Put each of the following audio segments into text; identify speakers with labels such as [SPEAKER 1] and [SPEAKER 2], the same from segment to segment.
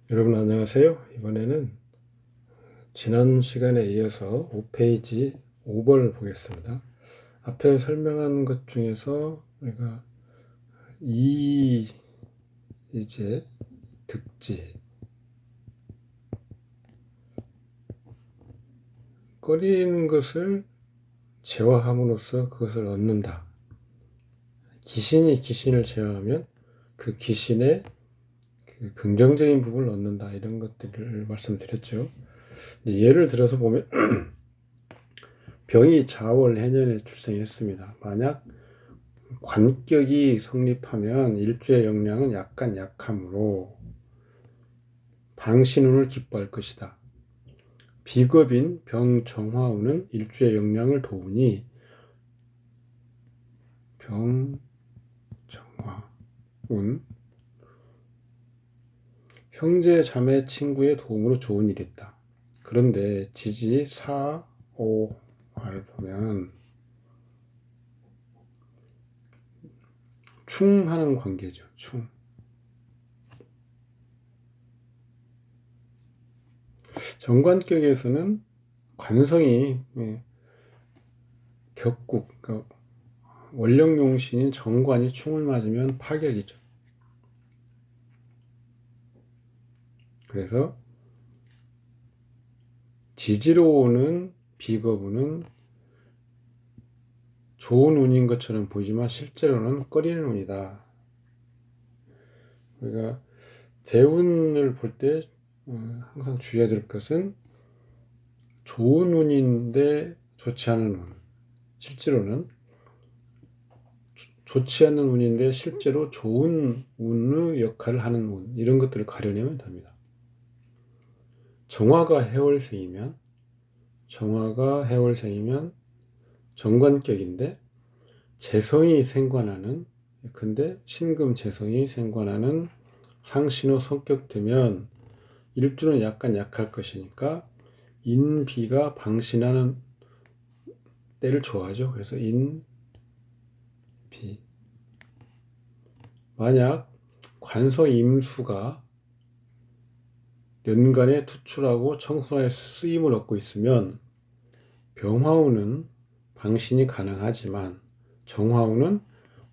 [SPEAKER 1] 여러분 안녕하세요. 이번에는 지난 시간에 이어서 5페이지 5번을 보겠습니다. 앞에 설명한 것 중에서 우리가 이제 득지 꺼리는 것을 제어함으로써 그것을 얻는다. 귀신이 귀신을 제어하면 그 귀신의 그 긍정적인 부분을 얻는다. 이런 것들을 말씀드렸죠. 예를 들어서 보면 병이 자월 해년에 출생했습니다. 만약 관격이 성립하면 일주의 영향은 약간 약하므로 방신운을 기뻐할 것이다. 비겁인 병정화운은 일주의 영향을 도우니 병정화운 형제 자매 친구의 도움으로 좋은 일이 있다. 그런데 지지 4, 5를 보면 충하는 관계죠. 충. 정관격에서는 관성이 격국, 그러니까 원령용신인 정관이 충을 맞으면 파격이죠. 그래서 지지로 오는 비겁운은 좋은 운인 것처럼 보이지만 실제로는 꺼리는 운이다. 우리가 대운을 볼 때 항상 주의해야 될 것은 좋은 운인데 좋지 않은 운, 실제로는 좋지 않은 운인데 실제로 좋은 운의 역할을 하는 운, 이런 것들을 가려내면 됩니다. 정화가 해월생이면 정관격인데 재성이 생관하는, 근데 신금 재성이 생관하는 상신호 성격되면 일주는 약간 약할 것이니까 인비가 방신하는 때를 좋아하죠. 그래서 인비. 만약 관서 임수가 연간에 투출하고 청소에 쓰임을 얻고 있으면 병화운은 방신이 가능하지만 정화운은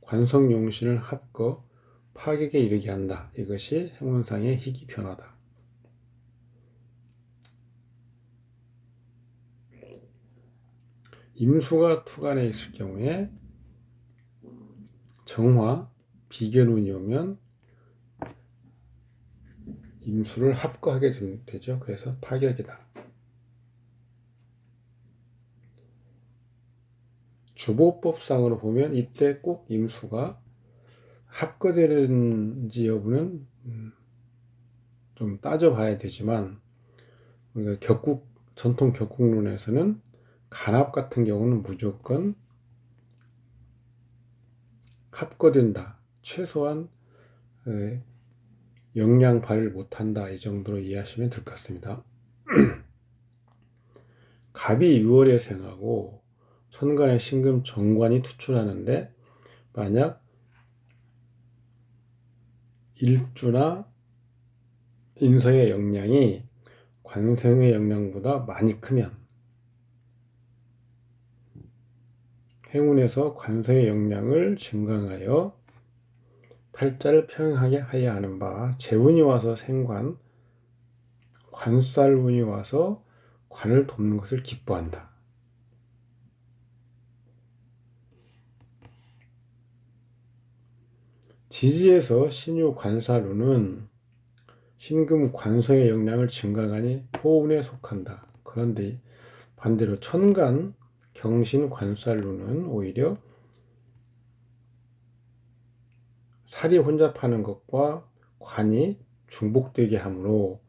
[SPEAKER 1] 관성용신을 합거 파격에 이르게 한다. 이것이 행운상의 희귀 변화다. 임수가 투간에 있을 경우에 정화, 비견운이 오면 임수를 합거하게 되죠. 그래서 파격이다. 주보법상으로 보면 이때 꼭 임수가 합거되는지 여부는 좀 따져봐야 되지만 우리가 전통 격국론에서는 간합 같은 경우는 무조건 합거된다. 최소한 영양 발휘를 못한다. 이 정도로 이해하시면 될 것 같습니다. 갑이 6월에 생하고 천간에 신금 정관이 투출하는데 만약 일주나 인성의 영향이 관성의 영향보다 많이 크면 행운에서 관성의 영향을 증강하여 팔자를 평행하게 하여야 하는 바 재운이 와서 생관, 관살운이 와서 관을 돕는 것을 기뻐한다. 지지에서 신유 관살운은 신금 관성의 영향을 증강하니 호운에 속한다. 그런데 반대로 천간 경신 관살운은 오히려 살이 혼잡하는 것과 관이 중복되게 하므로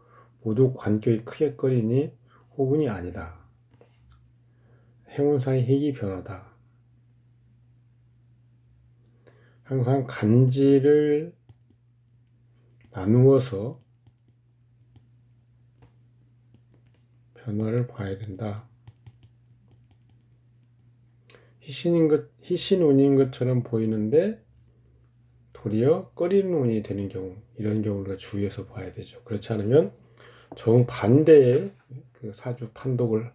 [SPEAKER 1] 모두 관격이 크게 꺼리니 호운이 아니다. 행운상의 희귀 변화다. 항상 간지를 나누어서 변화를 봐야 된다. 희신운인 것처럼 보이는데 도리어 꺼리는 운이 되는 경우, 이런 경우를 우리가 주의해서 봐야 되죠. 그렇지 않으면 정반대의 그 사주 판독을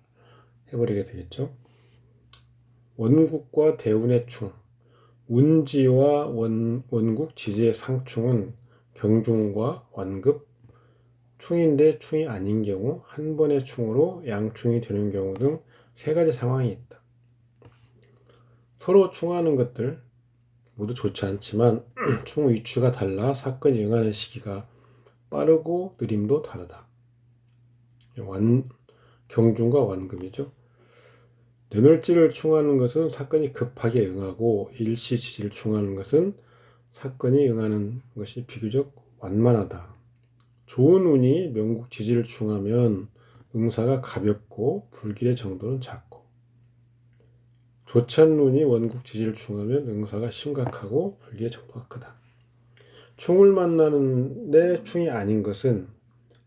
[SPEAKER 1] 해버리게 되겠죠. 원국과 대운의 충, 운지와 원국 지지의 상충은 경중과 완급, 충인데 충이 아닌 경우, 한 번의 충으로 양충이 되는 경우 등 세 가지 상황이 있다. 서로 충하는 것들 모두 좋지 않지만 충 위치가 달라 사건이 응하는 시기가 빠르고 느림도 다르다. 경중과 완급이죠. 뇌물질을 충하는 것은 사건이 급하게 응하고 일시지지를 충하는 것은 사건이 응하는 것이 비교적 완만하다. 좋은 운이 명국 지지를 충하면 응사가 가볍고 불길의 정도는 작고, 좋지 않은 운이 원국 지지를 충하면 응사가 심각하고 불길의 정도가 크다. 충을 만나는데 충이 아닌 것은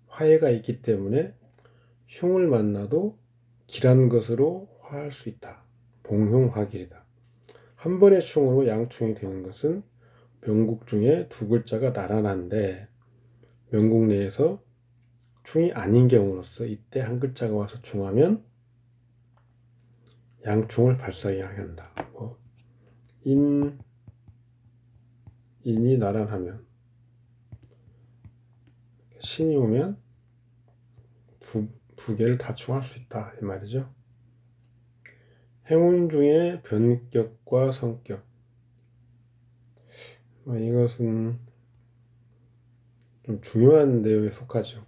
[SPEAKER 1] 화해가 있기 때문에 흉을 만나도 길한 것으로 화할 수 있다. 봉흉화길이다. 한 번의 충으로 양충이 되는 것은 명국 중에 두 글자가 나란한데 명국 내에서 충이 아닌 경우로서 이때 한 글자가 와서 충하면 양충을 발생하게 한다. 인이 나란하면, 신이 오면 두 개를 다 충할 수 있다 이 말이죠. 행운 중에 변격과 성격, 이것은 좀 중요한 내용에 속하죠.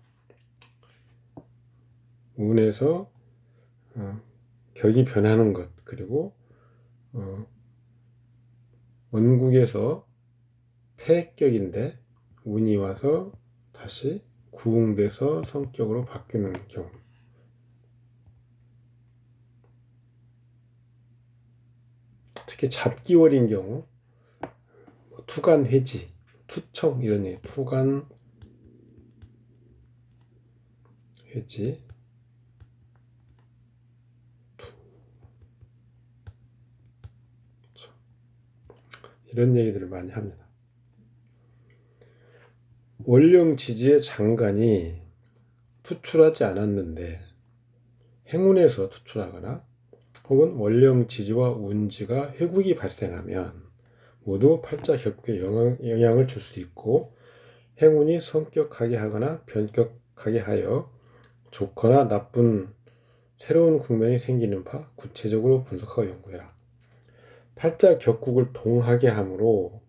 [SPEAKER 1] 운에서 격이 변하는 것, 그리고 원국에서 폐격인데 운이 와서 다시 구응돼서 성격으로 바뀌는 경우, 특히 잡기월인 경우, 투간 회지, 투청 이런 얘기, 투간 회지, 이런 얘기들을 많이 합니다. 원령 지지의 장관이 투출하지 않았는데 행운에서 투출하거나 혹은 원령 지지와 운지가 회국이 발생하면 모두 팔자 격국에 영향을 줄 수 있고, 행운이 성격하게 하거나 변격하게 하여 좋거나 나쁜 새로운 국면이 생기는 바 구체적으로 분석하고 연구해라. 팔자 격국을 동하게 함으로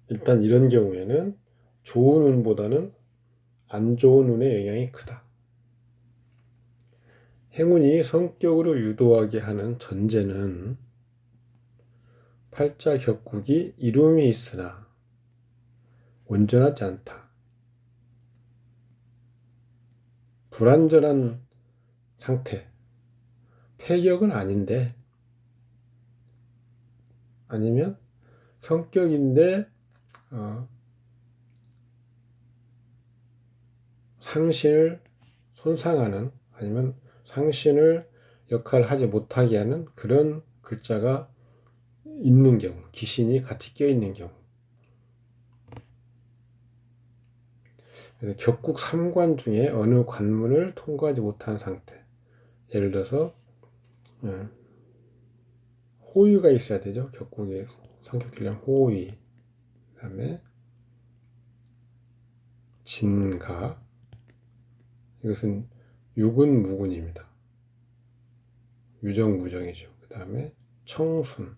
[SPEAKER 1] 일단 이런 경우에는 좋은 운보다는 안 좋은 운의 영향이 크다. 행운이 성격으로 유도하게 하는 전제는 팔자 격국이 이룸이 있으나 온전하지 않다. 불완전한 상태, 폐격은 아닌데, 아니면 성격인데 상신을 손상하는, 아니면 상신을 역할을 하지 못하게 하는 그런 글자가 있는 경우, 귀신이 같이 껴있는 경우, 격국 3관 중에 어느 관문을 통과하지 못한 상태, 예를 들어서 호위가 있어야 되죠. 격국에 성격들이랑 호위, 그 다음에 진가, 이것은 유군 무군입니다. 유정무정이죠. 그 다음에 청순,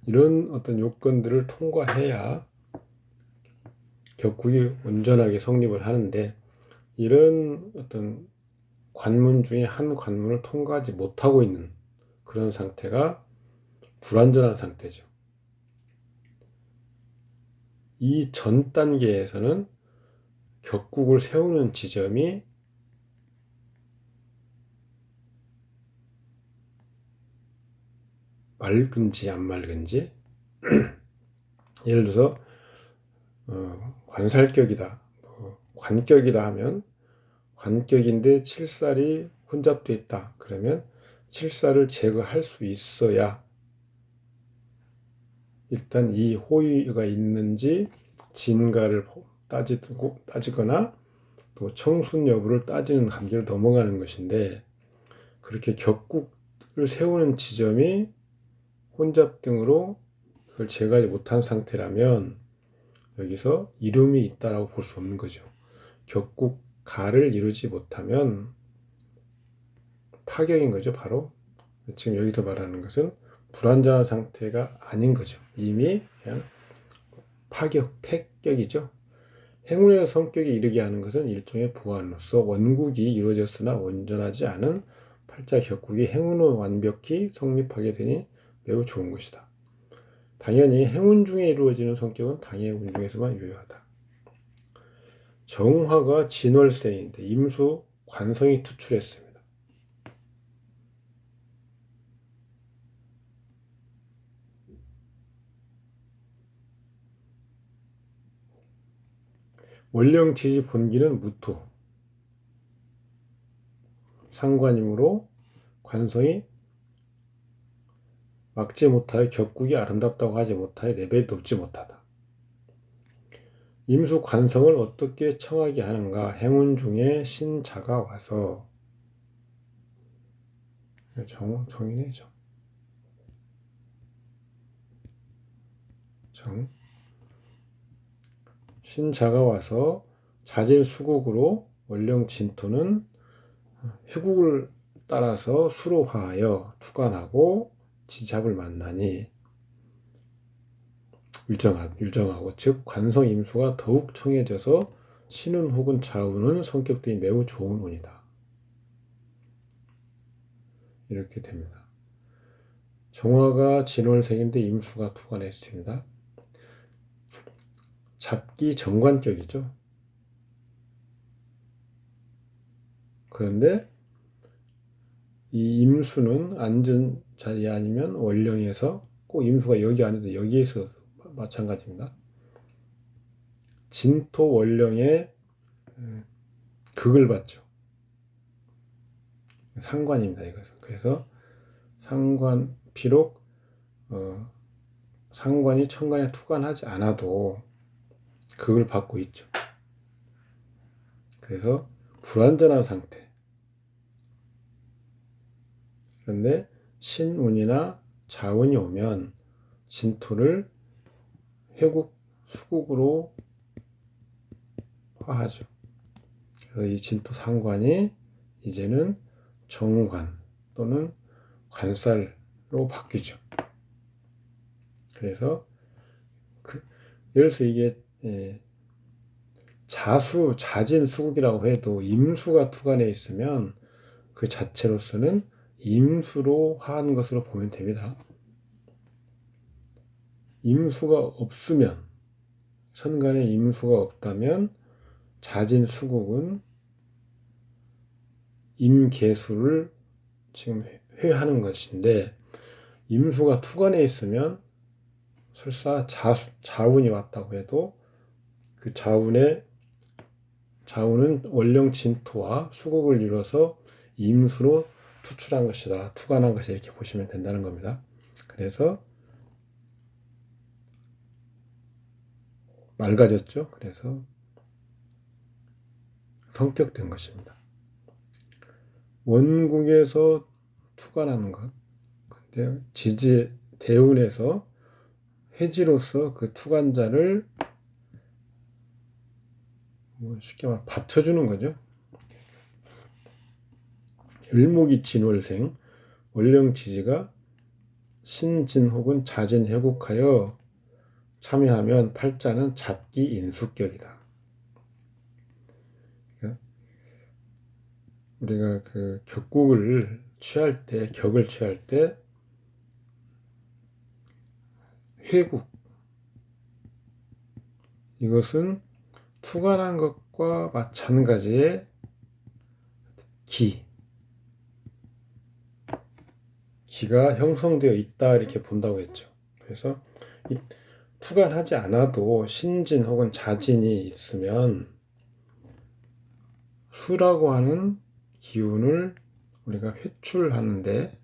[SPEAKER 1] 이런 어떤 요건들을 통과해야 격국이 온전하게 성립을 하는데, 이런 어떤 관문 중에 한 관문을 통과하지 못하고 있는 그런 상태가 불완전한 상태죠. 이 전 단계에서는 격국을 세우는 지점이 맑은지 안 맑은지, 예를 들어서 관살격이다, 관격이다 하면 관격인데 칠살이 혼잡돼 있다. 그러면 칠살을 제거할 수 있어야 일단 이 호의가 있는지 진가를 따지거나 또 청순 여부를 따지는 단계를 넘어가는 것인데, 그렇게 격국을 세우는 지점이 혼잡등으로 그걸 제거하지 못한 상태라면 여기서 이름이 있다라고 볼 수 없는 거죠. 격국가를 이루지 못하면 파격인 거죠. 바로 지금 여기서 말하는 것은 불완전한 상태가 아닌 거죠. 이미 그냥 폐격이죠. 행운의 성격에 이르게 하는 것은 일종의 보완으로서 원국이 이루어졌으나 온전하지 않은 팔자 격국이 행운으로 완벽히 성립하게 되니 매우 좋은 것이다. 당연히 행운 중에 이루어지는 성격은 당의 운 중에서만 유효하다. 정화가 진월생인데 임수 관성이 투출했습니다. 원령 지지 본기는 무토 상관이므로 관성이 막지 못하여 격국이 아름답다고 하지 못하여 레벨이 높지 못하다. 임수 관성을 어떻게 청하게 하는가? 행운 중에 신자가 와서 정이네 정. 신자가 와서 자질 수국으로 원령 진토는 휴국을 따라서 수로화하여 투관하고 지잡을 만나니 유정하고 즉 관성 임수가 더욱 청해져서 신운 혹은 자운은 성격들이 매우 좋은 운이다. 이렇게 됩니다. 정화가 진월생인데 임수가 투관했습니다. 잡기 정관격이죠. 그런데 이 임수는 앉은 자리 아니면 원령에서 꼭 임수가 여기 아닌데 여기에서 마찬가지입니다. 진토 원령의 극을 받죠. 상관입니다. 이것은. 그래서 상관 비록 상관이 천간에 투관하지 않아도 극을 받고 있죠. 그래서 불완전한 상태. 그런데 신운이나 자운이 오면 진토를 회국, 수국으로 화하죠. 그래서 이 진토 상관이 이제는 정관 또는 관살로 바뀌죠. 그래서 예를 들어서 이게 자진 수국이라고 해도 임수가 투관해 있으면 그 자체로서는 임수로 화한 것으로 보면 됩니다. 임수가 없으면, 천간에 임수가 없다면 자진 수국은 임계수를 지금 회하는 것인데, 임수가 투관해 있으면 설사 자운이 왔다고 해도 그 자운은 원령 진토와 수국을 이뤄서 임수로 투출한 것이다, 투관한 것이다, 이렇게 보시면 된다는 겁니다. 그래서 맑아졌죠. 그래서 성격된 것입니다. 원국에서 투관하는 것, 근데 지지 대운에서 해지로서 그 투관자를 쉽게 말해 받쳐주는 거죠. 을목이 진월생, 원령 지지가 신진 혹은 자진 회국하여 참여하면 팔자는 잡기 인수격이다. 우리가 그 격을 취할 때 회국, 이것은 투관한 것과 마찬가지의 기가 형성되어 있다, 이렇게 본다고 했죠. 그래서 투관하지 않아도 신진 혹은 자진이 있으면 수라고 하는 기운을 우리가 회출하는데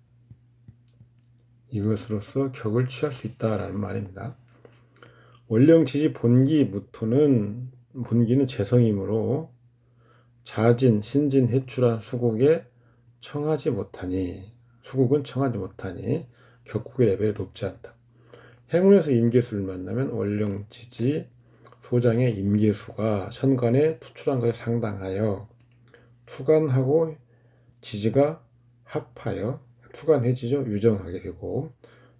[SPEAKER 1] 이것으로서 격을 취할 수 있다라는 말입니다. 원령지지 본기 무토는 본기는 재성이므로 자진, 신진, 해출한 수국에 청하지 못하니 수국은 청하지 못하니 격국의 레벨이 높지 않다. 행운에서 임계수를 만나면 원령지지 소장의 임계수가 천간에 투출한 것에 상당하여 투간하고 지지가 합하여 투간해지죠. 유정하게 되고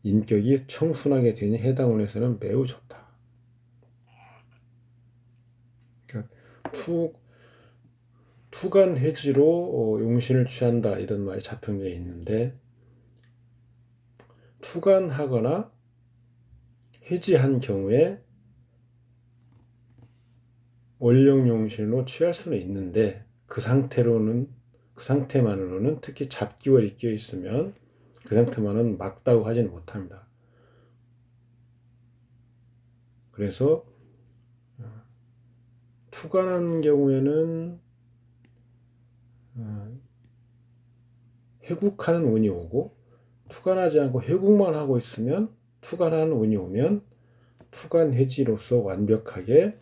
[SPEAKER 1] 인격이 청순하게 되니 해당 운에서는 매우 좋다. 그러니까 투간해지로 용신을 취한다 이런 말이 자평제에 있는데 투간하거나 해지한 경우에 원령용신으로 취할 수는 있는데 그 상태만으로는 특히 잡기월이 끼어 있으면 그 상태만은 막다고 하지는 못합니다. 그래서 투간한 경우에는 회국하는 운이 오고 투간하지 않고 회국만 하고 있으면 투간하는 운이 오면 투간해지로서 완벽하게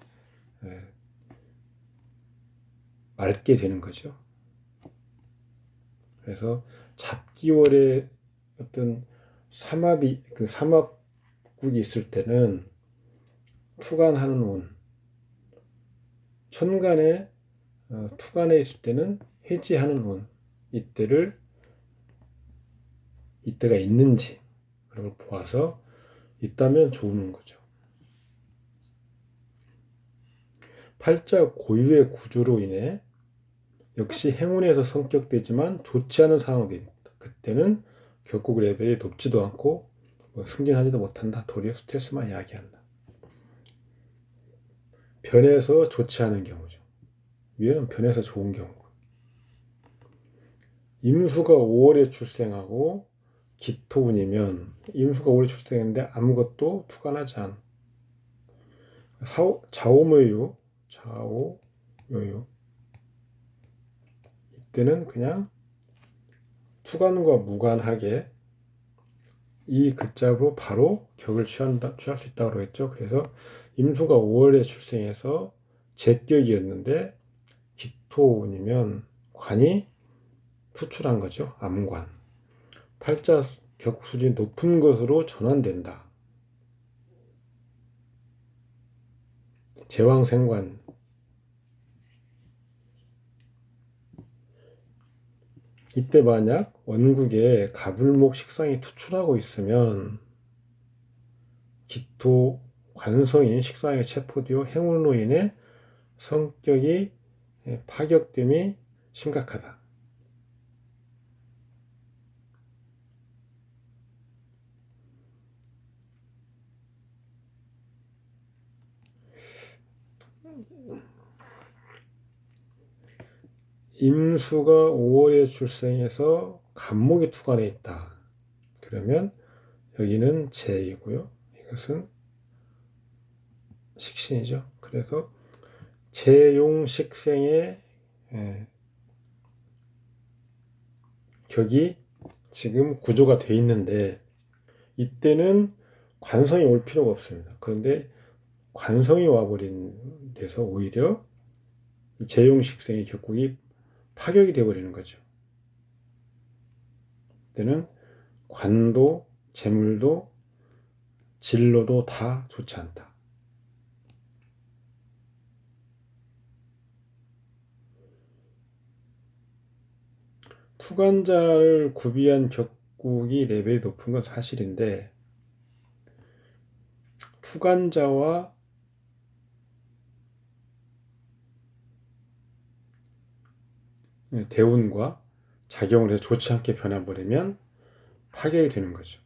[SPEAKER 1] 맑게 되는 거죠. 그래서 잡기월에 어떤 삼합국이 있을 때는 투간하는 운, 천간에 투간에 있을 때는 해지하는 운, 이때가 있는지 그런 걸 보아서 있다면 좋은 거죠. 팔자 고유의 구조로 인해 역시 행운에서 성격되지만 좋지 않은 상황이 됩니다. 그때는 격국 레벨이 높지도 않고 승진하지도 못한다. 도리어 스트레스만 야기한다. 변해서 좋지 않은 경우죠. 위에는 변해서 좋은 경우고. 임수가 5월에 출생하고 기토운이면 임수가 5월에 출생했는데 아무것도 투간하지 않은 좌오묘유 이때는 그냥 투간과 무관하게 이 글자로 바로 격을 취할 수 있다고 그랬죠. 그래서 임수가 5월에 출생해서 제격이었는데 기토운이면 관이 투출한 거죠. 암관. 팔자 격국 수준이 높은 것으로 전환된다. 제왕생관. 이때 만약 원국에 가불목 식상이 투출하고 있으면 기토 관성인 식상에 체포되어 행운으로 인해 성격이 파격됨이 심각하다. 임수가 5월에 출생해서 간목이 투간에 있다. 그러면 여기는 재이고요. 이것은 식신이죠. 그래서 재용식생의 격이 지금 구조가 돼 있는데 이때는 관성이 올 필요가 없습니다. 그런데 관성이 와버린 데서 오히려 재용식생의 격국이 파격이 되어버리는 거죠. 이때는 관도, 재물도, 진로도 다 좋지 않다. 투간자를 구비한 격국이 레벨이 높은 건 사실인데 투간자와 대운과 작용을 해서 좋지 않게 변해버리면 파괴이 되는 거죠.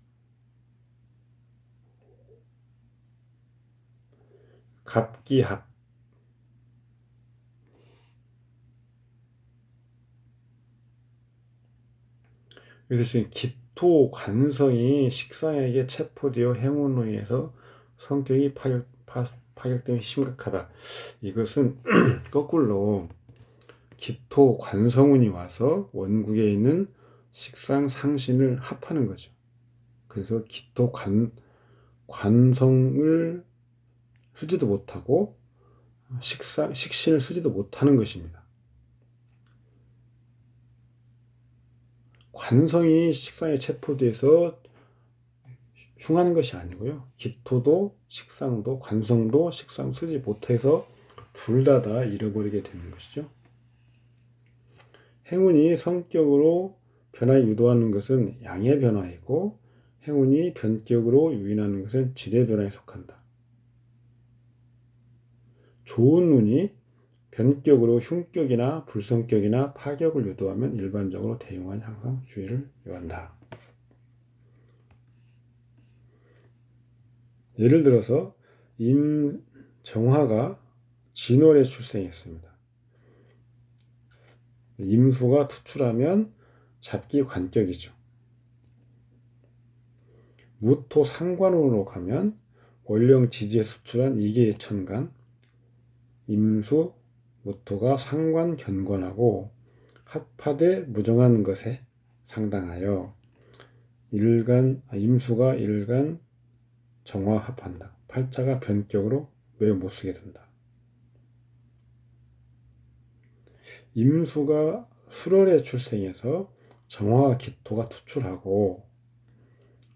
[SPEAKER 1] 갑기합. 그래서 지금 기토 관성이 식상에게 체포되어 행운으로 인해서 성격이 파격됨이 심각하다. 이것은 거꾸로 기토 관성운이 와서 원국에 있는 식상 상신을 합하는 거죠. 그래서 기토 관성을 쓰지도 못하고 식신을 쓰지도 못하는 것입니다. 관성이 식상에 체포돼서 흉하는 것이 아니고요. 기토도 식상도 관성도 식상 쓰지 못해서 둘 다 잃어버리게 되는 것이죠. 행운이 성격으로 변화에 유도하는 것은 양의 변화이고 행운이 변격으로 유인하는 것은 질의 변화에 속한다. 좋은 운이 변격으로 흉격이나 불성격이나 파격을 유도하면 일반적으로 대용한 항상 주의를 요한다. 예를 들어서 임정화가 진월에 출생했습니다. 임수가 투출하면 잡기 관격이죠. 무토 상관운으로 가면 월령 지지에 수출한 이계의 천간, 임수, 무토가 상관 견관하고 합하되 무정한 것에 상당하여 임수가 일간 정화합한다. 팔자가 변격으로 매우 못쓰게 된다. 임수가 술월에 출생해서 정화와 기토가 투출하고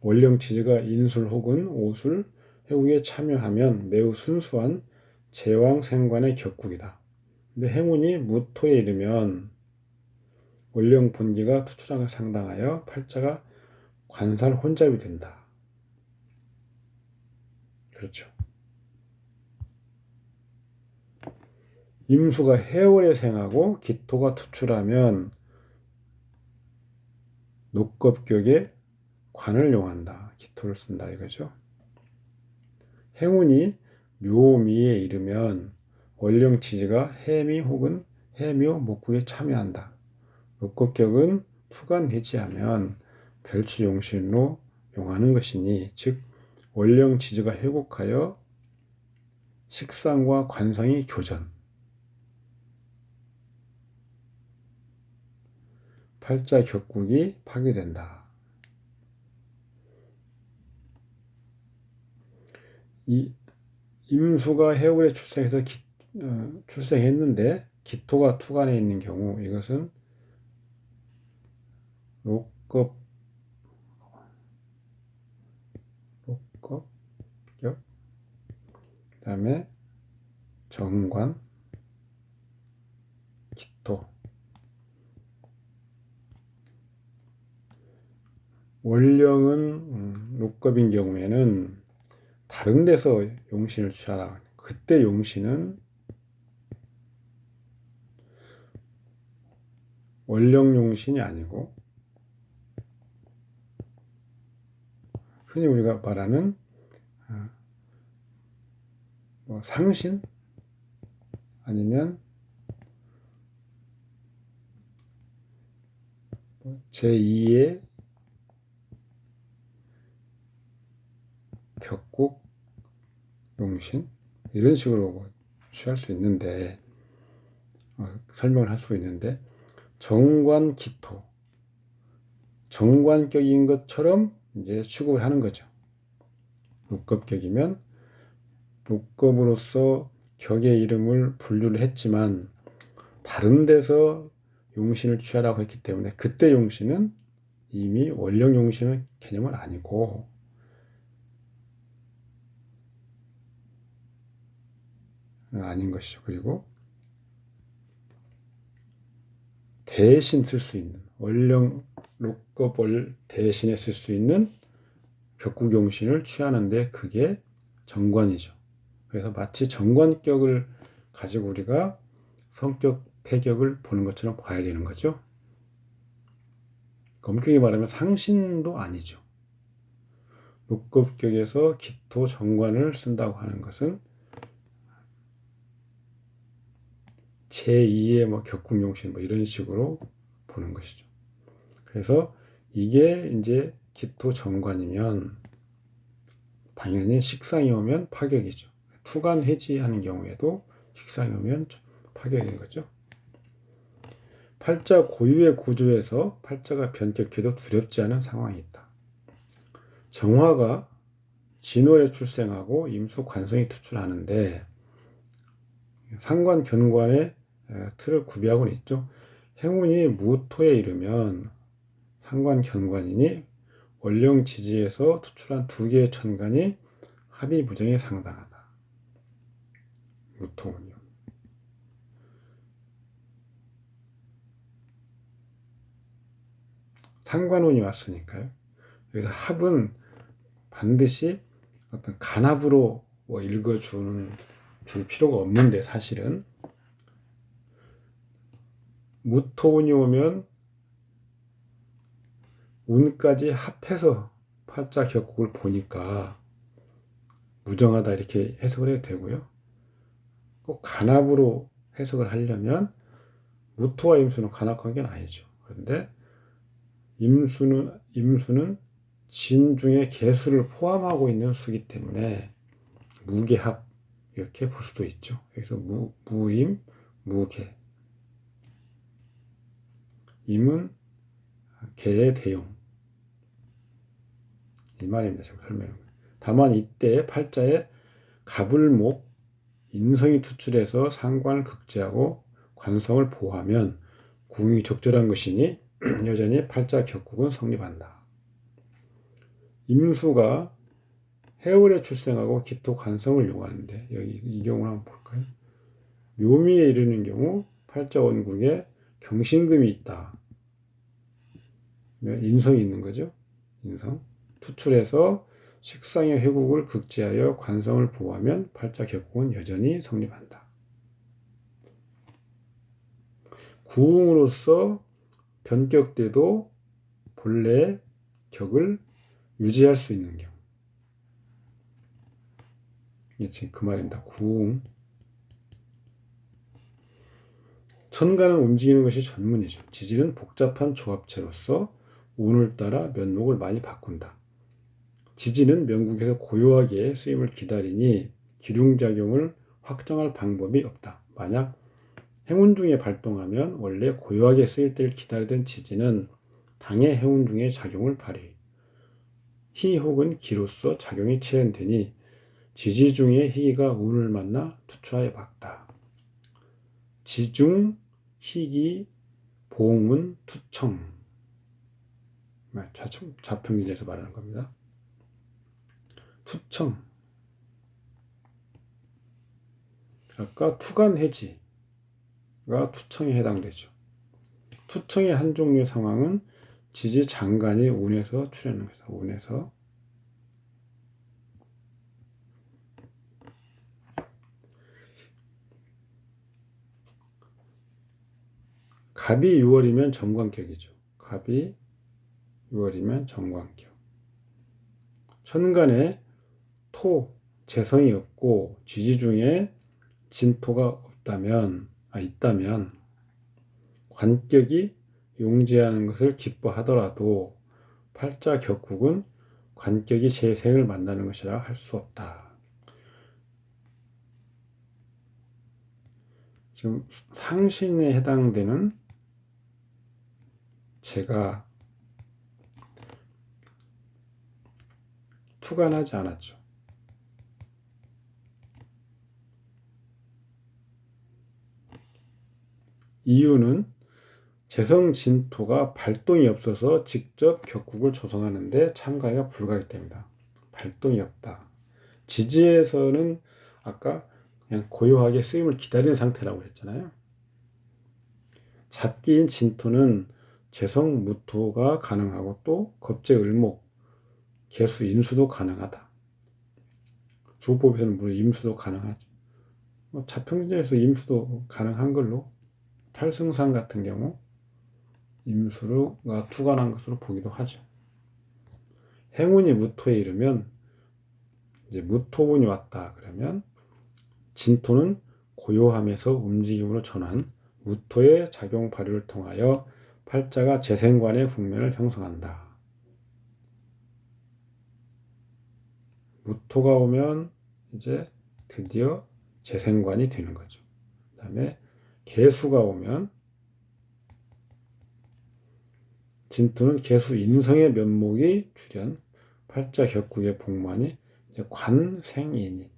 [SPEAKER 1] 월령치지가 인술 혹은 오술, 해국에 참여하면 매우 순수한 제왕생관의 격국이다. 근데 행운이 무토에 이르면 월령본기가 투출하게 상당하여 팔자가 관살 혼잡이 된다. 그렇죠. 임수가 해월에 생하고 기토가 투출하면 녹겁격에 관을 용한다. 기토를 쓴다 이거죠. 행운이 묘미에 이르면 월령치지가 해미 혹은 해묘 목국에 참여한다. 녹겁격은 투간 해지하면 별추용신으로 용하는 것이니 즉 월령치지가 회곡하여 식상과 관성이 교전, 팔자 격국이 파괴된다. 이 임수가 해월에 출생했는데 기토가 투간에 있는 경우 이것은 녹겁격, 그 다음에 정관, 기토. 월령은 녹겁인 경우에는 다른 데서 용신을 취하라. 그때 용신은 월령 용신이 아니고 흔히 우리가 말하는 상신 아니면 제2의 격국 용신 이런 식으로 취할 수 있는데 설명을 할 수 있는데 정관 기토 정관격인 것처럼 이제 취급을 하는 거죠. 녹겁격이면 녹겁으로서 격의 이름을 분류를 했지만 다른 데서 용신을 취하라고 했기 때문에 그때 용신은 이미 월령 용신의 개념은 아니고 아닌 것이죠. 그리고 대신 쓸 수 있는 월령 녹겁을 대신에 쓸 수 있는 격국용신을 취하는데 그게 정관이죠. 그래서 마치 정관격을 가지고 우리가 성격 패격을 보는 것처럼 봐야 되는 거죠. 엄격히 말하면 상신도 아니죠. 녹겁격에서 기토 정관을 쓴다고 하는 것은 제2의 격국용신 이런 식으로 보는 것이죠. 그래서 이게 이제 기토 정관이면 당연히 식상이 오면 파격이죠. 투간 해지하는 경우에도 식상이 오면 파격인 거죠. 팔자 고유의 구조에서 팔자가 변격해도 두렵지 않은 상황이 있다. 정화가 진월에 출생하고 임수 관성이 투출하는데 상관 견관의 틀을 구비하고는 있죠. 행운이 무토에 이르면 상관 견관이니 원령 지지에서 투출한 두 개의 천간이 합이 무정에 상당하다. 무토운요. 상관운이 왔으니까요. 여기서 합은 반드시 어떤 간합으로 뭐 줄 필요가 없는데 사실은 무토운이 오면 운까지 합해서 팔자 격국을 보니까 무정하다 이렇게 해석을 해도 되고요. 꼭 간합으로 해석을 하려면 무토와 임수는 간합관계는 아니죠. 그런데 임수는 진 중에 개수를 포함하고 있는 수기 때문에 무개합 이렇게 볼 수도 있죠. 여기서 무임, 무개. 임은 개의 대용. 이 말입니다. 제가 설명을. 다만 이때 팔자에 갑을목, 인성이 투출해서 상관을 극제하고 관성을 보호하면 구응이 적절한 것이니 여전히 팔자 격국은 성립한다. 임수가 해월에 출생하고 기토 관성을 요구하는데 여기 이 경우를 한번 볼까요? 묘미에 이르는 경우 팔자 원국에 경신금이 있다. 인성이 있는 거죠. 인성. 투출해서 식상의 회국을 극제하여 관성을 보호하면 팔자 격국은 여전히 성립한다. 구응으로서 변격돼도 본래 격을 유지할 수 있는 경우. 이게 지금 그 말입니다. 구응. 천간은 움직이는 것이 전문이죠. 지지는 복잡한 조합체로서 운을 따라 면목을 많이 바꾼다. 지지는 명국에서 고요하게 쓰임을 기다리니 기륭작용을 확정할 방법이 없다. 만약 행운 중에 발동하면 원래 고요하게 쓰일 때를 기다리던 지지는 당의 행운 중에 작용을 발휘. 희 혹은 기로서 작용이 체현되니 지지 중에 희가 운을 만나 투출하여 막다. 지중, 희기, 보응문, 투청. 자평기에서 말하는 겁니다. 투청. 아까 투간해지가 투청에 해당되죠. 투청의 한 종류의 상황은 지지 장간이 운에서 출현하는 것이다. 운에서. 갑이 6월이면 정관격이죠. 갑이 6월이면 정관격. 천간에 토, 재성이 없고 지지 중에 진토가 있다면 관격이 용지하는 것을 기뻐하더라도 팔자 격국은 관격이 재생을 만나는 것이라 할 수 없다. 지금 상신에 해당되는 제가 투간하지 않았죠. 이유는 재성진토가 발동이 없어서 직접 격국을 조성하는데 참가가 불가하기 때문이다. 발동이 없다. 지지에서는 아까 그냥 고요하게 쓰임을 기다리는 상태라고 했잖아요. 잡기인 진토는 재성 무토가 가능하고 또 겁재 을목, 개수 인수도 가능하다. 주법에서는 물론 임수도 가능하죠. 자평진에서 임수도 가능한 걸로 탈승상 같은 경우 임수가 투관한 것으로 보기도 하죠. 행운이 무토에 이르면 이제 무토운이 왔다 그러면 진토는 고요함에서 움직임으로 전환 무토의 작용 발휘를 통하여 팔자가 재생관의 국면을 형성한다. 무토가 오면 이제 드디어 재생관이 되는 거죠. 그 다음에 개수가 오면 진토는 개수 인성의 면목이 출현, 팔자 격국의 복만이 이제 관생인이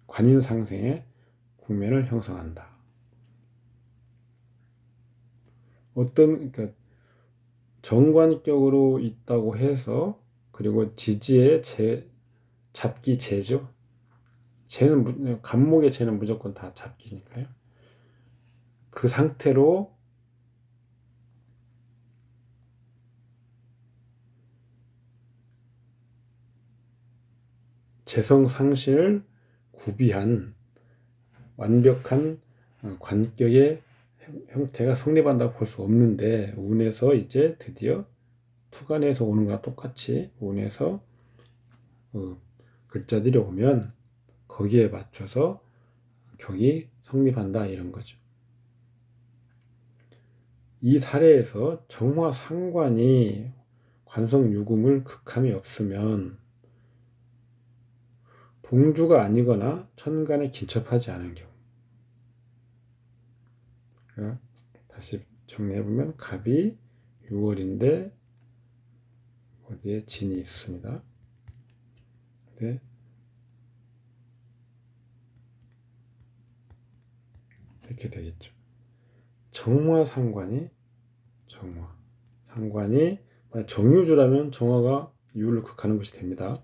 [SPEAKER 1] 관인상생의 국면을 형성한다. 그러니까 정관격으로 있다고 해서, 그리고 지지의 잡기 재죠. 재는 간목의 재는 무조건 다 잡기니까요. 그 상태로 재성상신을 구비한 완벽한 관격의 형태가 성립한다고 볼 수 없는데, 운에서 이제 드디어 투간에서 오는 거랑 똑같이 운에서 글자들이 오면 거기에 맞춰서 격이 성립한다, 이런 거죠. 이 사례에서 정화상관이 관성유금을 극함이 없으면 동주가 아니거나 천간에 긴첩하지 않은 경우, 다시 정리해보면 갑이 6월인데 어디에 진이 있습니다. 네. 이렇게 되겠죠. 정화상관이 정유주라면 정화가 유를 극하는 것이 됩니다.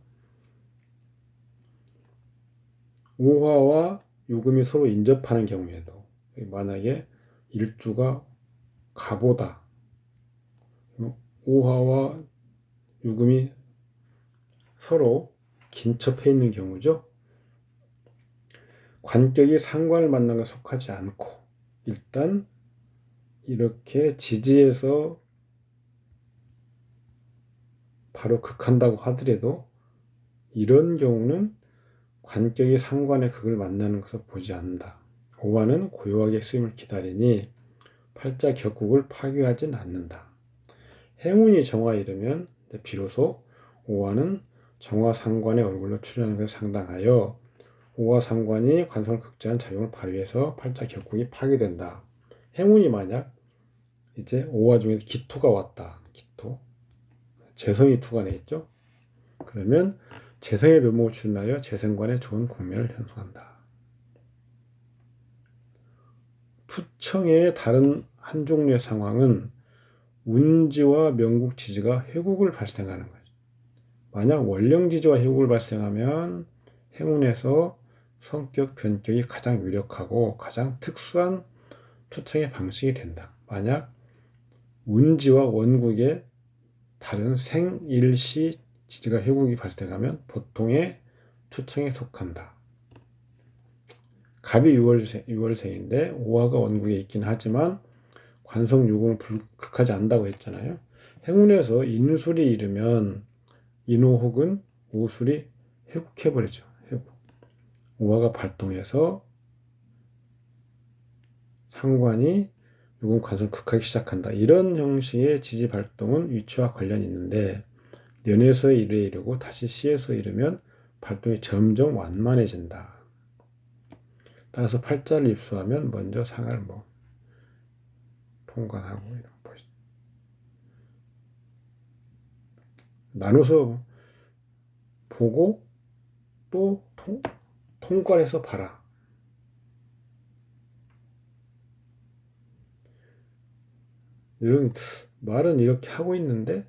[SPEAKER 1] 오화와 유금이 서로 인접하는 경우에도, 만약에 일주가 갑오다, 오화와 유금이 서로 긴첩해 있는 경우죠. 관격이 상관을 만난 것에 속하지 않고 일단 이렇게 지지에서 바로 극한다고 하더라도, 이런 경우는 관격이 상관의 극을 만나는 것을 보지 않는다. 오화는 고요하게 쓰임을 기다리니 팔자 격국을 파괴하진 않는다. 행운이 정화에 이르면 비로소 오화는 정화상관의 얼굴로 출현하는 것에 상당하여 오화상관이 관성을 극제하는 작용을 발휘해서 팔자 격국이 파괴된다. 행운이 만약 이제 오화 중에 기토가 왔다. 기토. 재성이 투간에 있죠. 그러면 재성의 묘목을 출현하여 재생관의 좋은 국면을 형성한다. 투청의 다른 한 종류의 상황은 운지와 명국지지가 회국을 발생하는 거죠. 만약 원령지지와 회국을 발생하면 행운에서 성격 변격이 가장 유력하고 가장 특수한 투청의 방식이 된다. 만약 운지와 원국의 다른 생일시 지지가 회국이 발생하면 보통의 투청에 속한다. 갑이 6월생인데 오화가 원국에 있긴 하지만 관성유금을 극하지 않는다고 했잖아요. 행운에서 인술이 이르면 인호 혹은 오술이 회국해버리죠. 회국. 오화가 발동해서 상관이 유금 관성 극하기 시작한다. 이런 형식의 지지 발동은 위치와 관련이 있는데, 년에서 일에 이르고 다시 시에서 이르면 발동이 점점 완만해진다. 따라서 팔자를 입수하면 먼저 상을 통관하고 이런 보시죠. 나눠서 보고 또 통관해서 봐라. 이런 말은 이렇게 하고 있는데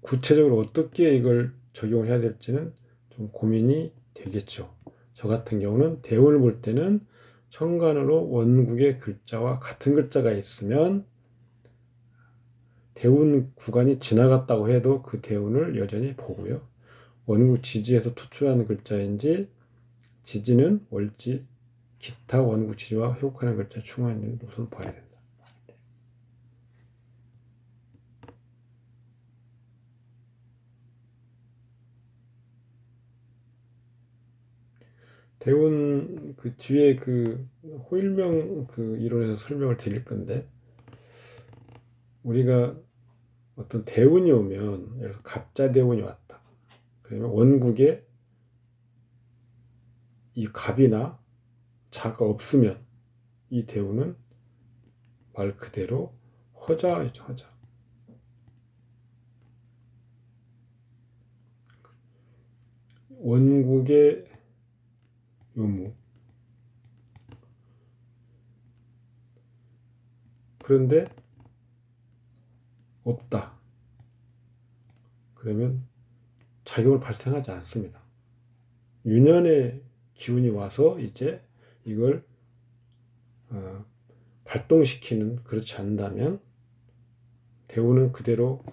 [SPEAKER 1] 구체적으로 어떻게 이걸 적용을 해야 될지는 좀 고민이 되겠죠. 저 같은 경우는 대운을 볼 때는 천간으로 원국의 글자와 같은 글자가 있으면 대운 구간이 지나갔다고 해도 그 대운을 여전히 보고요. 원국 지지에서 투출하는 글자인지 지지는 월지 기타 원국 지지와 회국하는 글자에 충분한 우선 봐야 된다. 대운 그 뒤에 그 호일명 그 이론에서 설명을 드릴 건데, 우리가 어떤 대운이 오면, 예를 들어 갑자 대운이 왔다. 그러면 원국에 이 갑이나 자가 없으면 이 대운은 말 그대로 허자이죠, 허자. 원국의 요무. 그런데 없다. 그러면 작용을 발생하지 않습니다. 유년의 기운이 와서 이제 이걸 발동시키는, 그렇지 않다면 대우는 그대로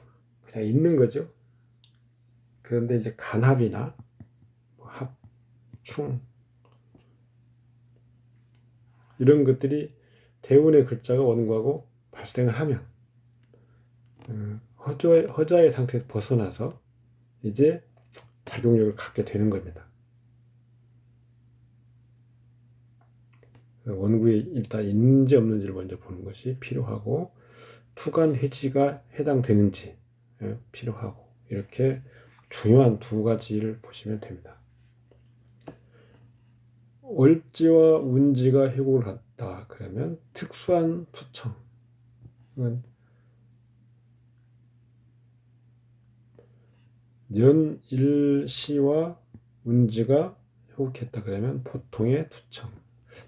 [SPEAKER 1] 그냥 있는 거죠. 그런데 이제 간합이나 합, 충 이런 것들이 대운의 글자가 원구하고 발생을 하면 허자의 상태에서 벗어나서 이제 작용력을 갖게 되는 겁니다. 원구에 일단 있는지 없는지를 먼저 보는 것이 필요하고, 투간 해지가 해당되는지 필요하고, 이렇게 중요한 두 가지를 보시면 됩니다. 월지와 운지가 회국을 갖다 그러면 특수한 투청은 년일시와 운지가 회국했다 그러면 보통의 투청.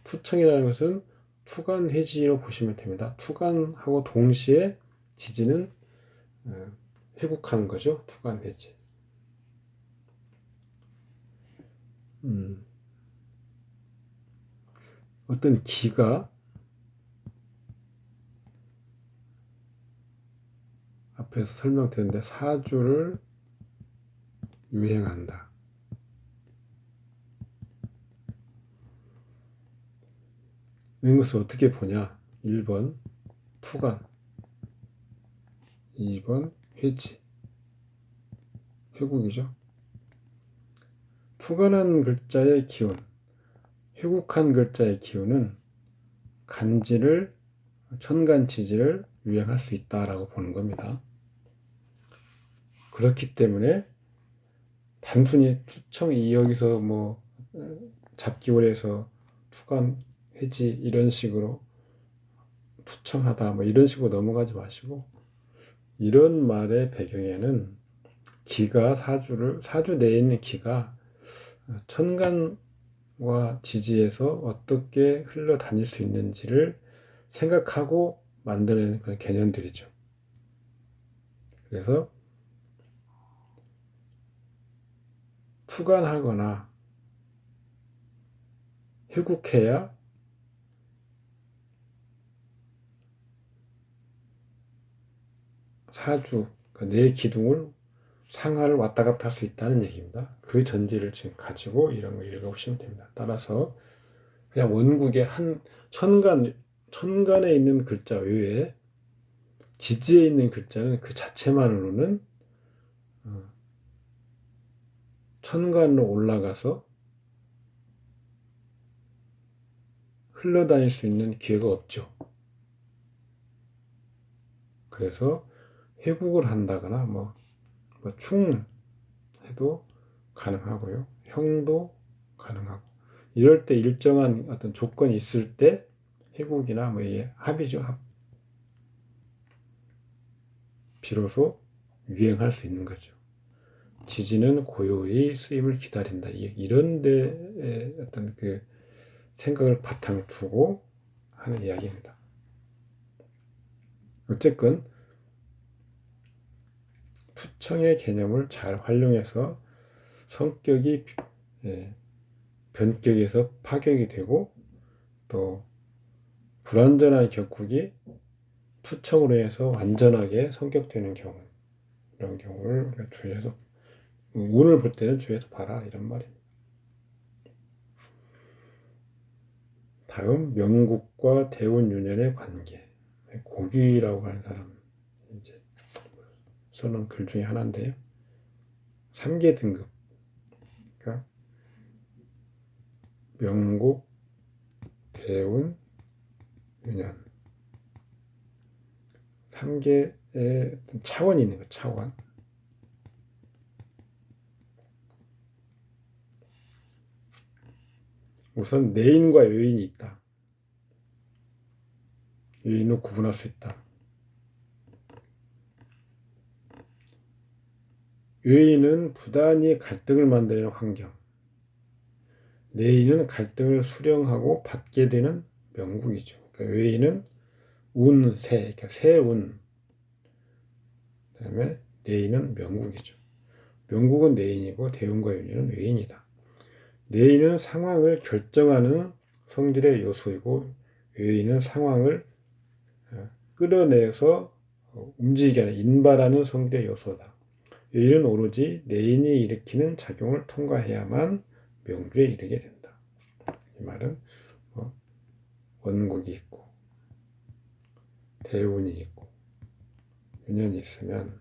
[SPEAKER 1] 투청이라는 것은 투간 해지로 보시면 됩니다. 투간하고 동시에 지지는 회국하는 거죠. 투간 해지. 어떤 기가 앞에서 설명드렸는데 사주를 유행한다. 이런 것을 어떻게 보냐? 1번 투간, 2번 회지, 회국이죠. 투간한 글자의 기운, 회국한 글자의 기운은 간지를, 천간지지를 유행할 수 있다라고 보는 겁니다. 그렇기 때문에 단순히 투청이 여기서 뭐 잡기월에서 투간, 회지 이런 식으로 투청하다 뭐 이런 식으로 넘어가지 마시고, 이런 말의 배경에는 기가 사주 내에 있는 기가 천간과 지지에서 어떻게 흘러다닐 수 있는지를 생각하고 만드는 그런 개념들이죠. 그래서 투간하거나 회국해야 사주, 내 기둥을 상하를 왔다 갔다 할 수 있다는 얘기입니다. 그 전제를 지금 가지고 이런 거 읽어보시면 됩니다. 따라서 그냥 원국의 한 천간에 있는 글자 외에 지지에 있는 글자는 그 자체만으로는 천간으로 올라가서 흘러다닐 수 있는 기회가 없죠. 그래서 회국을 한다거나 충 해도 가능하고요. 형도 가능하고, 이럴 때 일정한 어떤 조건이 있을 때 회국이나 이게 합이죠. 합. 비로소 유행할 수 있는 거죠. 지지는 고요히 쓰임을 기다린다. 이런 데에 어떤 그 생각을 바탕 두고 하는 이야기입니다. 어쨌건 투청의 개념을 잘 활용해서 성격이 변격에서 파격이 되고, 또 불완전한 격국이 투청으로 해서 완전하게 성격되는 경우, 이런 경우를 주의해서, 운을 볼 때는 주의해서 봐라, 이런 말입니다. 다음 명국과 대운유년의 관계. 고귀라고 하는 사람 이제 써놓은 글 중에 하나인데요. 3개 등급. 그러니까 명국, 대운, 유년. 3개의 차원이 있는 거예요. 차원. 우선 내인과 여인이 있다. 여인을 구분할 수 있다. 외인은 부단히 갈등을 만드는 환경, 내인은 갈등을 수령하고 받게 되는 명국이죠. 그러니까 외인은 운, 세, 그러니까 세운, 그다음에 내인은 명국이죠. 명국은 내인이고 대운과 윤희는 외인이다. 내인은 상황을 결정하는 성질의 요소이고 외인은 상황을 끌어내서 움직이게 하는 인발하는 성질의 요소다. 외인은 오로지 내인이 일으키는 작용을 통과해야만 명주에 이르게 된다. 이 말은 원국이 있고 대운이 있고 윤년이 있으면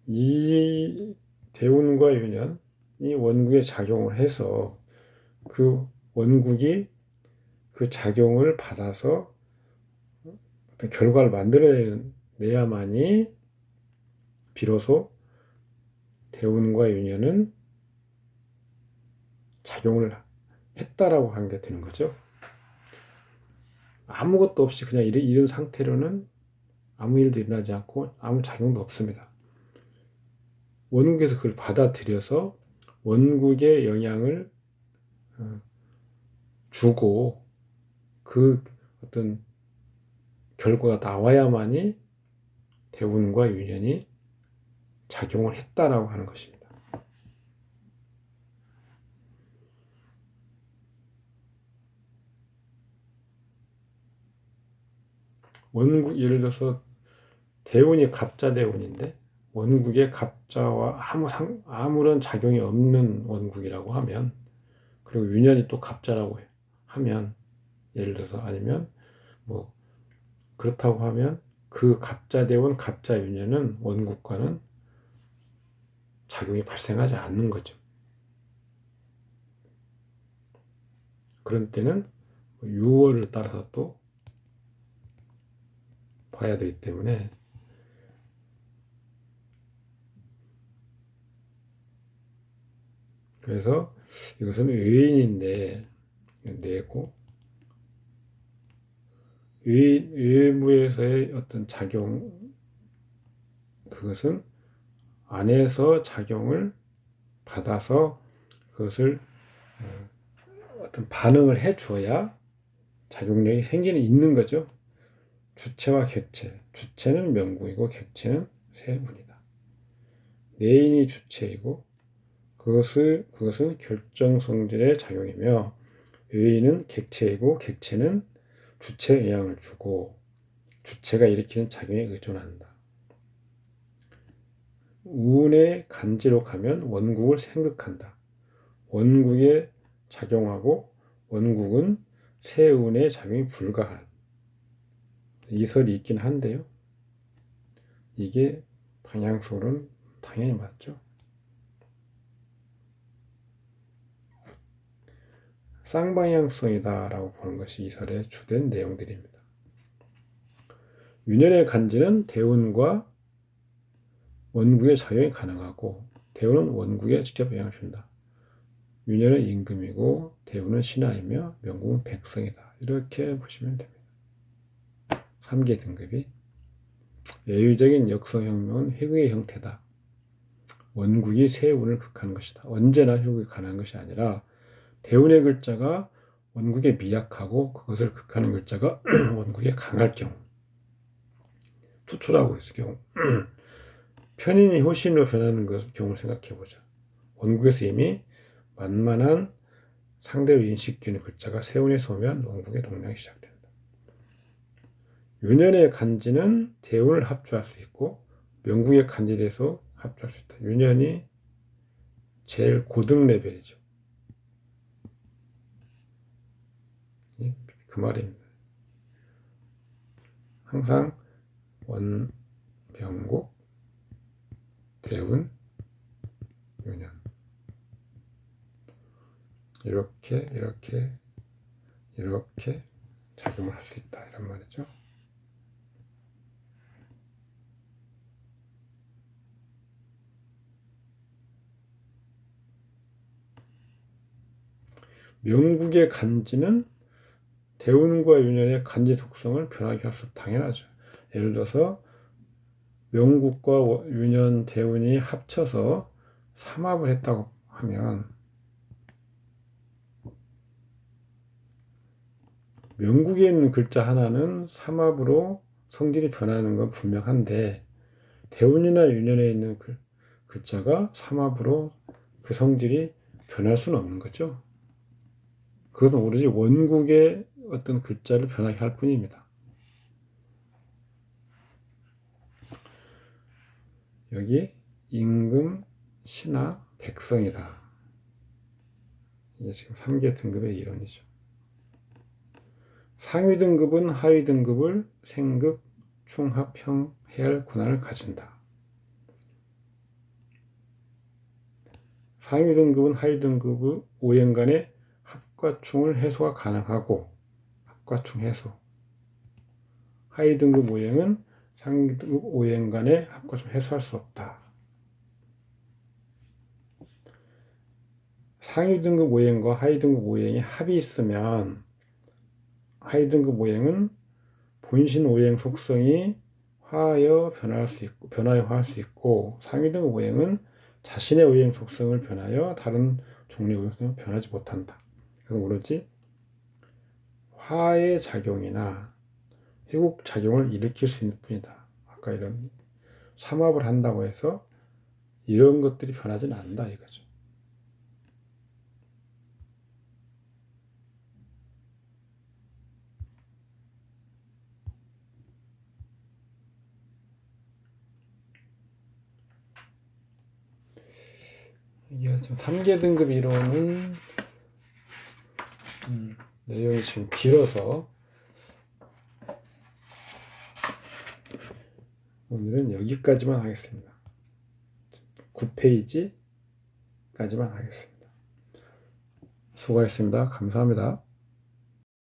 [SPEAKER 1] 이 대운과 윤년이 원국에 작용을 해서 그 원국이 그 작용을 받아서 어떤 결과를 만들어내야만이 비로소 대운과 윤년은 작용을 했다라고 하는 게 되는 거죠. 아무것도 없이 그냥 이런 상태로는 아무 일도 일어나지 않고 아무 작용도 없습니다. 원국에서 그걸 받아들여서 원국의 영향을 주고 그 어떤 결과가 나와야만이 대운과 윤년이 작용을 했다라고 하는 것입니다. 원국, 예를 들어서 대운이 갑자 대운인데 원국의 갑자와 아무런 작용이 없는 원국이라고 하면, 그리고 윤년이 또 갑자라고 하면, 예를 들어서 아니면 뭐 그렇다고 하면 그 갑자 대운 갑자 윤년은 원국과는 작용이 발생하지 않는 거죠. 그런 때는 유월을 따라서 또 봐야 되기 때문에 그래서 이것은 외인인데 내고 외부에서의 어떤 작용, 그것은 안에서 작용을 받아서 그것을 어떤 반응을 해줘야 작용력이 생기는 있는 거죠. 주체와 객체, 주체는 명국이고 객체는 세운이다. 내인이 주체이고 그것은 결정성질의 작용이며 외인은 객체이고 객체는 주체에 영향을 주고 주체가 일으키는 작용에 의존한다. 운의 간지로 가면 원국을 생극한다. 원국에 작용하고 원국은 세운의 작용이 불가한 이설이 있긴 한데요. 이게 방향성으로는 당연히 맞죠. 쌍방향성이다라고 보는 것이 이설의 주된 내용들입니다. 윤년의 간지는 대운과 원국의 작용이 가능하고 대운은 원국에 직접 영향을 준다. 윤년은 임금이고 대운은 신하이며 명국은 백성이다. 이렇게 보시면 됩니다. 3개 등급이 예유적인 역성혁명은 회극의 형태다. 원국이 세운을 극하는 것이다. 언제나 회극이 가능한 것이 아니라 대운의 글자가 원국에 미약하고 그것을 극하는 글자가 원국에 강할 경우, 투출하고 있을 경우 편인이 효신으로 변하는 경우를 생각해보자. 원국에서 이미 만만한 상대로 인식되는 글자가 세운에서 오면 원국의 동량이 시작된다. 윤년의 간지는 대운을 합주할 수 있고 명국의 간지에 대해서 합주할 수 있다. 윤년이 제일 고등 레벨이죠. 그 말입니다. 항상 원, 명국, 대운, 윤년 이렇게 작용을 할 수 있다 이런 말이죠. 명국의 간지는 대운과 윤년의 간지 속성을 변하게 할 수 당연하죠. 예를 들어서 명국과 윤현, 대운이 합쳐서 삼합을 했다고 하면 명국에 있는 글자 하나는 삼합으로 성질이 변하는 건 분명한데 대운이나 윤현에 있는 글자가 삼합으로 그 성질이 변할 수는 없는 거죠. 그것은 오로지 원국의 어떤 글자를 변하게 할 뿐입니다. 여기 임금, 신하, 백성이다. 이게 지금 3개 등급의 이론이죠. 상위 등급은 하위 등급을 생극, 충합, 평, 해할 권한을 가진다. 상위 등급은 하위 등급의 오행 간의 합과 충을 해소가 가능하고 합과 충 해소. 하위 등급 오행은 상위 등급 오행 간의 합과 충을 해소할 수 없다. 상위 등급 오행과 하위 등급 오행이 합이 있으면 하위 등급 오행은 본신 오행 속성이 화하여 변화할 수 있고 변화할 수 있고 상위 등급 오행은 자신의 오행 속성을 변하여 다른 종류의 오행 속성을 변하지 못한다. 그래서 오로지 화의 작용이나 회복 작용을 일으킬 수 있는 뿐이다. 아까 이런 삼합을 한다고 해서 이런 것들이 변하지는 않는다 이거죠. 이게 지금 3개 등급 이론은 내용이 지금 길어서 오늘은 여기까지만 하겠습니다. 9페이지까지만 하겠습니다. 수고하셨습니다. 감사합니다.